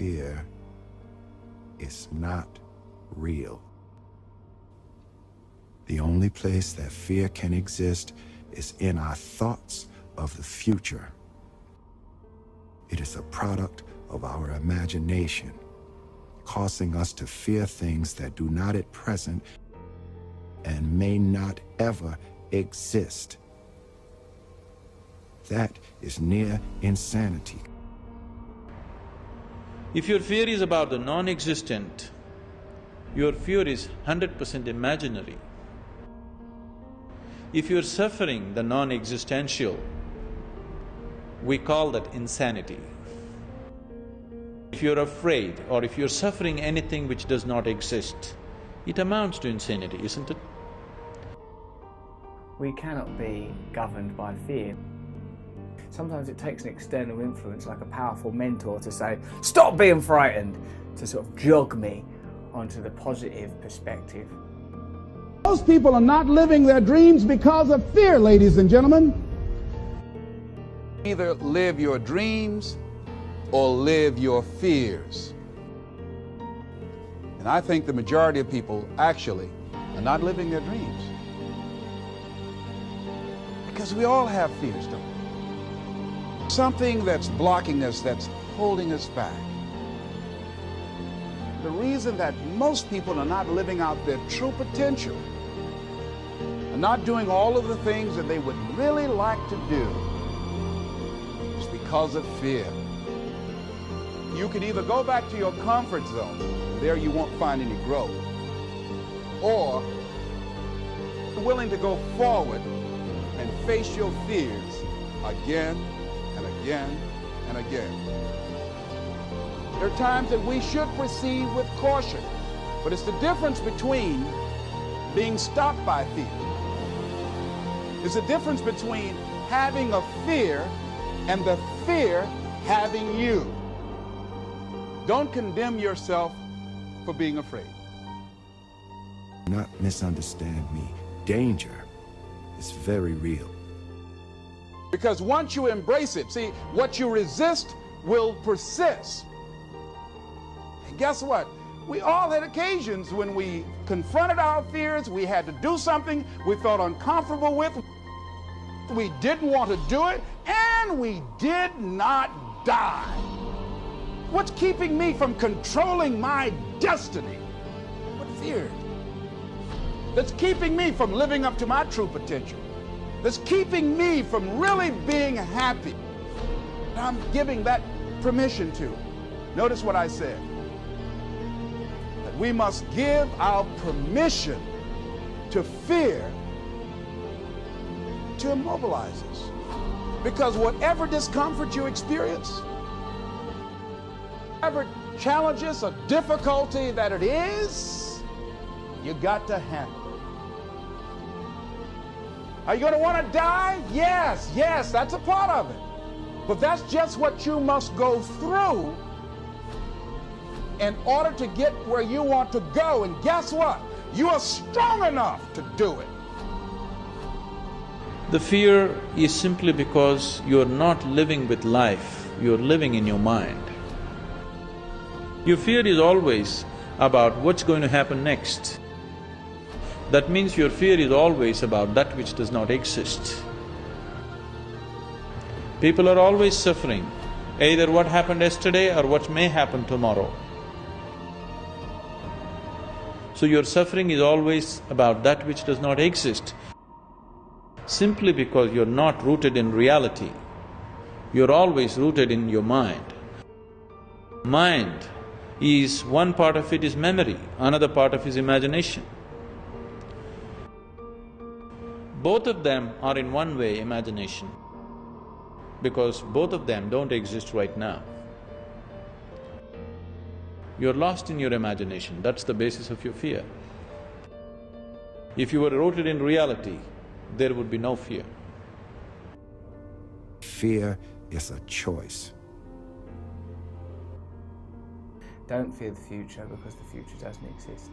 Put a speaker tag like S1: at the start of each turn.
S1: fear is not real. The only place that fear can exist is in our thoughts of the future. It is a product of our imagination, causing us to fear things that do not at present and may not ever exist. That is near insanity.
S2: If your fear is about the non-existent, your fear is 100% imaginary. If you're suffering the non-existential, we call that insanity. If you're afraid or if you're suffering anything which does not exist, it amounts to insanity, isn't it?
S3: We cannot be governed by fear. Sometimes it takes an external influence, like a powerful mentor, to say, "Stop being frightened," to sort of jog me onto the positive perspective.
S4: Most people are not living their dreams because of fear, ladies and gentlemen.
S5: Either live your dreams or live your fears. And I think the majority of people actually are not living their dreams. Because we all have fears, don't we? Something that's blocking us, that's holding us back. The reason that most people are not living out their true potential, are not doing all of the things that they would really like to do, is because of fear. You could either go back to your comfort zone, there you won't find any growth, or you're willing to go forward and face your fears again and again and again. There are times that we should proceed with caution, but it's the difference between being stopped by fear. It's the difference between having a fear and the fear having you. Don't condemn yourself for being afraid.
S1: Do not misunderstand me. Danger is very real.
S5: Because once you embrace it, see, what you resist will persist. And guess what? We all had occasions when we confronted our fears, we had to do something we felt uncomfortable with, we didn't want to do it, and we did not die. What's keeping me from controlling my destiny? What fear? That's keeping me from living up to my true potential. That's keeping me from really being happy. I'm giving that permission to. Notice what I said. That we must give our permission to fear to immobilize us. Because whatever discomfort you experience, whatever challenges or difficulty that it is, you got to handle it. Are you going to want to die? Yes, yes, that's a part of it. But that's just what you must go through in order to get where you want to go. And guess what? You are strong enough to do it.
S2: The fear is simply because you're not living with life, you're living in your mind. Your fear is always about what's going to happen next. That means your fear is always about that which does not exist. People are always suffering, either what happened yesterday or what may happen tomorrow. So your suffering is always about that which does not exist. Simply because you're not rooted in reality, you're always rooted in your mind. Mind is… one part of it is memory, another part of it is imagination. Both of them are in one way imagination, because both of them don't exist right now. You're lost in your imagination, that's the basis of your fear. If you were rooted in reality, there would be no fear.
S1: Fear is a choice.
S3: Don't fear the future, because the future doesn't exist.